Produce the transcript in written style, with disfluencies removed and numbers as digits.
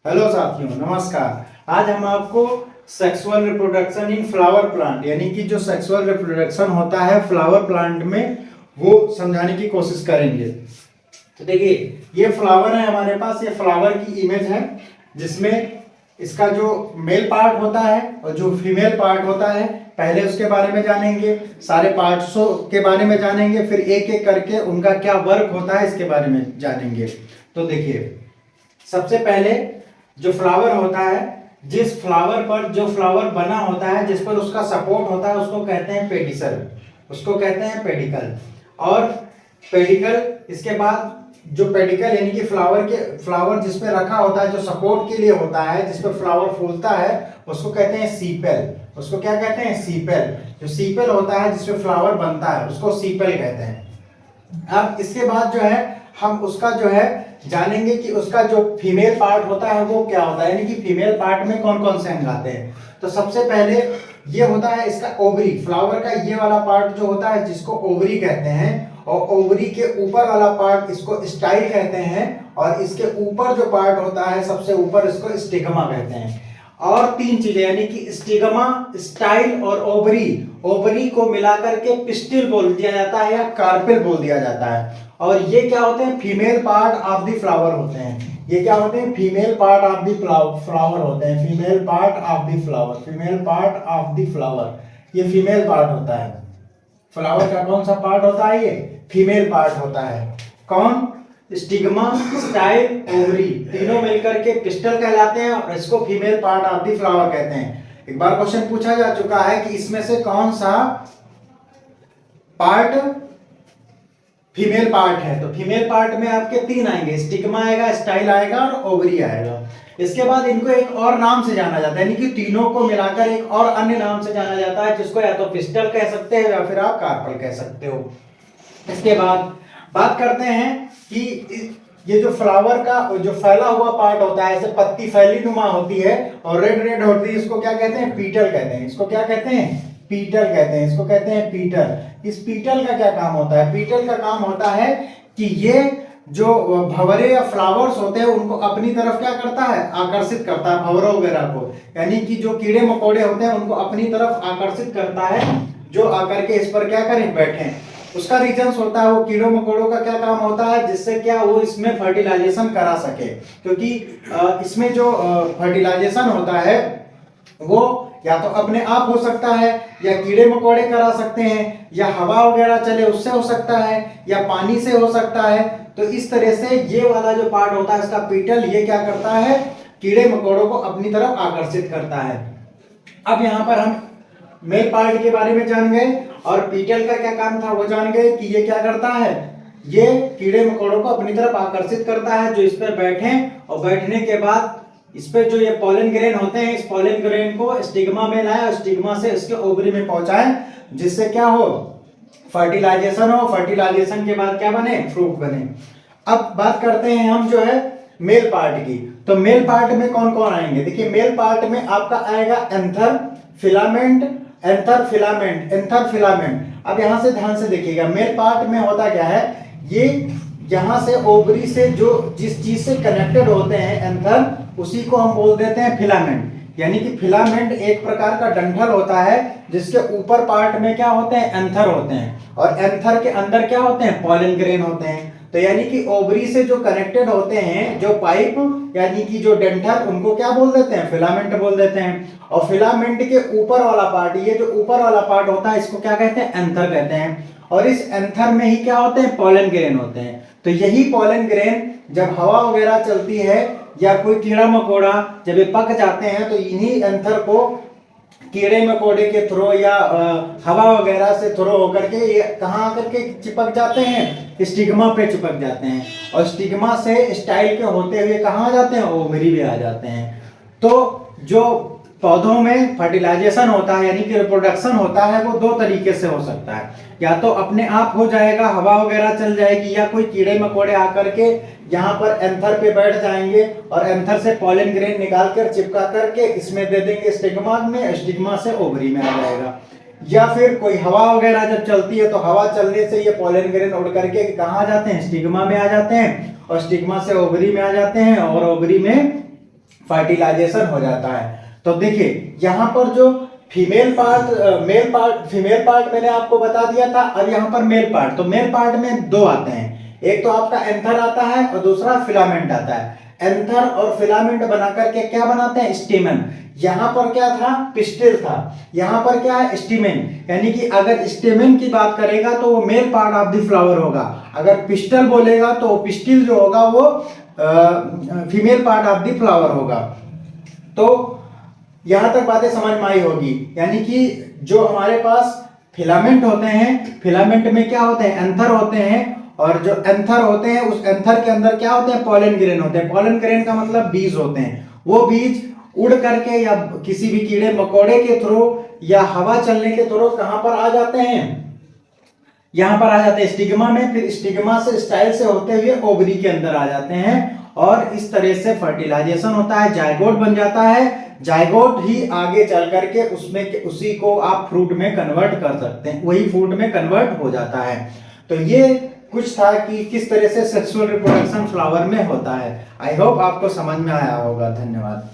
Hello साथियों, नमस्कार। आज हम आपको sexual reproduction in flower plant यानी कि जो सेक्सुअल रिप्रोडक्शन होता है फ्लावर प्लांट में वो समझाने की कोशिश करेंगे। तो देखिए, ये फ्लावर है हमारे पास। ये फ्लावर की इमेज है जिसमें इसका जो मेल पार्ट होता है और जो फीमेल पार्ट होता है, पहले उसके बारे में जानेंगे, सारे पार्ट्सों के बारे में जानेंगे, फिर एक एक करके उनका क्या वर्क होता है इसके बारे में जानेंगे। तो देखिए, सबसे पहले जो फ्लावर होता है, जिस फ्लावर पर जो फ्लावर बना होता है, जिस पर उसका सपोर्ट होता है, उसको कहते हैं पेडिसल, उसको कहते हैं पेडिकल। और पेडिकल, इसके बाद जो पेडिकल यानी कि फ्लावर जिस पे रखा होता है, जो सपोर्ट के लिए होता है, जिस पे फ्लावर फूलता है, उसको कहते हैं सीपेल। उसको क्या कहते हैं? सीपेल। जो सीपेल होता है जिसपे फ्लावर बनता है उसको सीपेल कहते हैं। अब इसके बाद जो है हम उसका जो है जानेंगे कि उसका जो फीमेल पार्ट होता है वो क्या होता है, यानी कि फीमेल पार्ट में कौन कौन से अंग आते हैं। तो सबसे पहले ये होता है इसका ओवरी। फ्लावर का ये वाला पार्ट जो होता है जिसको ओवरी कहते हैं, और ओवरी के ऊपर वाला पार्ट इसको स्टाइल कहते हैं, और इसके ऊपर जो पार्ट होता है सबसे ऊपर इसको स्टिग्मा कहते हैं। और तीन चीजें यानी कि स्टिग्मा, स्टाइल और ओवरी, ओवरी को मिलाकर के पिस्टिल बोल दिया जाता है या कार्पेल बोल दिया जाता है। और ये क्या होते हैं? Female part of the flower होते हैं। ये क्या होते हैं? Female part of the flower होते हैं। Female part of the flower, female part of the flower, ये फीमेल पार्ट होता है। फ्लावर का कौन सा पार्ट होता है? ये फीमेल पार्ट होता है। कौन? स्टिग्मा, स्टाइल, ओवरी, तीनों मिलकर के पिस्टल कहलाते हैं और इसको female part of the flower कहते हैं। एक बार क्वेश्चन पूछा जा चुका है कि इसमें से कौन सा पार्ट फीमेल पार्ट है। तो फीमेल पार्ट में आपके तीन आएंगे, स्टिग्मा आएगा, स्टाइल आएगा और ओवरी आएगा। इसके बाद इनको एक और नाम से जाना जाता है, यानी कि तीनों को मिलाकर एक और अन्य नाम से जाना जाता है, जिसको या तो पिस्टल कह सकते हो या फिर आप कार्पल कह सकते हो। इसके बाद बात करते हैं कि ये जो फ्लावर का जो फैला हुआ पार्ट होता है, ऐसे पत्ती फैली नुमा होती है और रेड रेड होती है, इसको क्या कहते हैं? पीटल कहते हैं। इसको क्या कहते हैं? पीटल कहते हैं। इसको कहते हैं पीटल। इस पीटल का क्या काम होता है? पीटल का काम होता है कि ये जो भंवरे या फ्लावर्स होते हैं उनको अपनी तरफ क्या करता है? आकर्षित करता है, भंवरों वगैरह को, यानी कि जो कीड़े मकोड़े होते हैं उनको अपनी तरफ आकर्षित करता है, जो आकर के इस पर क्या करें? बैठें। उसका रीजंस होता है, वो कीड़ों मकोड़ों का क्या काम होता है, जिससे क्या वो इसमें फर्टिलाइजेशन करा सके। क्योंकि इसमें जो फर्टिलाइजेशन होता है वो या तो अपने आप हो सकता है, या कीड़े मकोड़े करा सकते हैं, या हवा वगैरह चले उससे हो सकता है, या पानी से हो सकता है। तो इस तरह से ये वाला जो पार्ट होता है इसका पीटल, ये क्या करता है? कीड़े मकोड़ों को अपनी तरफ आकर्षित करता है। अब यहाँ पर हम मेल पार्ट के बारे में जान गए और पीटल का क्या काम था वो जान गए कि ये क्या करता है? ये कीड़े मकोड़ों को अपनी तरफ आकर्षित करता है, जो इस पर बैठे, और बैठने के बाद इस पे जो ये पॉलन ग्रेन होते हैं, इस पॉलन ग्रेन को स्टिग्मा में लाए और स्टिग्मा से इसके ओवरी में पहुंचाए, जिससे क्या हो? फर्टिलाइजेशन हो। फर्टिलाइजेशन के बाद क्या बने? फ्रूट बने। अब बात करते हैं हम जो है मेल पार्ट की। तो मेल पार्ट में कौन कौन आएंगे? देखिए, मेल पार्ट में आपका आएगा anther, filament, anther, filament, anther, filament. अब यहां से ध्यान से देखिएगा, मेल पार्ट में होता क्या है? ये यहां से ओवरी से जो जिस चीज से कनेक्टेड होते हैं एंथर, उसी को हम बोल देते हैं फिलामेंट। यानी कि फिलामेंट एक प्रकार का डंठल होता है जिसके ऊपर पार्ट में क्या होते हैं? एंथर होते हैं, और एंथर के अंदर क्या होते हैं? पॉलन ग्रेन होते हैं। तो यानी कि ओवरी से जो कनेक्टेड होते हैं जो पाइप यानी कि जो डंठल, उनको क्या बोल देते हैं? फिलामेंट बोल देते हैं। और फिलामेंट के ऊपर वाला पार्ट, ये जो ऊपर वाला पार्ट होता है इसको क्या कहते हैं? एंथर कहते हैं। और इस एंथर में ही क्या होते हैं? पॉलन ग्रेन होते हैं। तो यही पॉलन ग्रेन जब हवा वगैरह चलती है या कोई कीड़ा मकोड़ा जब ये पक जाते हैं, तो इन्हीं एंथर को कीड़े मकोड़े के थ्रो या हवा वगैरह से थ्रो होकर के ये कहाँ आकर के चिपक जाते हैं? स्टिग्मा पे चिपक जाते हैं, और स्टिग्मा से स्टाइल के होते हुए कहाँ आ जाते हैं? ओवरी में आ जाते हैं। तो जो पौधों में फर्टिलाइजेशन होता है यानी कि रिप्रोडक्शन होता है, वो दो तरीके से हो सकता है। या तो अपने आप हो जाएगा, हवा वगैरह चल जाएगी, या कोई कीड़े मकोड़े आकर के यहाँ पर एंथर पे बैठ जाएंगे और एंथर से पॉलन ग्रेन निकाल कर चिपका करके इसमें दे देंगे स्टिग्मा में, स्टिग्मा से ओवरी में आ जाएगा। या फिर कोई हवा वगैरह जब चलती है तो हवा चलने से ये पॉलन ग्रेन उड़ करके कहाँ आ जाते हैं? स्टिग्मा में आ जाते हैं, और स्टिग्मा से ओवरी में आ जाते हैं, और ओवरी में फर्टिलाइजेशन हो जाता है। तो देखिए यहाँ पर जो फीमेल पार्ट मैंने आपको बता दिया था। अब यहाँ पर मेल पार्ट, तो मेल पार्ट में दो आते हैं, एक तो आपका एंथर आता है और दूसरा फिलामेंट आता है। एंथर और फिलामेंट बना करके क्या बनाते हैं, स्टेमन। यहाँ पर क्या था, पिस्टिल था, यहाँ पर क्या है, स्टेमन। यानी कि अगर स्टेमन की बात करेगा तो वो male part of the flower होगा, अगर पिस्टल बोलेगा तो पिस्टिल जो होगा वो female part of the flower होगा। तो यहां तक बातें समझ में आई होगी। यानी कि जो हमारे पास फिलामेंट होते हैं, फिलामेंट में क्या होते हैं, एंथर होते हैं, और जो एंथर होते हैं उस एंथर के अंदर क्या होते हैं, पॉलन ग्रेन होते हैं। पॉलन ग्रेन का मतलब बीज होते हैं। वो बीज उड़ करके या किसी भी कीड़े मकोड़े के थ्रू या हवा चलने के थ्रू कहां पर आ जाते हैं, यहां पर आ जाते हैं स्टिग्मा में, फिर स्टिग्मा से स्टाइल से होते हुए ओवरी के अंदर आ जाते हैं, और इस तरह से फर्टिलाइजेशन होता है, जायगोट बन जाता है। जायगोट ही आगे चल करके उसमें उसी को आप फ्रूट में कन्वर्ट कर सकते हैं, वही फ्रूट में कन्वर्ट हो जाता है। तो ये कुछ था कि किस तरह से सेक्सुअल रिप्रोडक्शन फ्लावर में होता है। आई होप आपको समझ में आया होगा। धन्यवाद।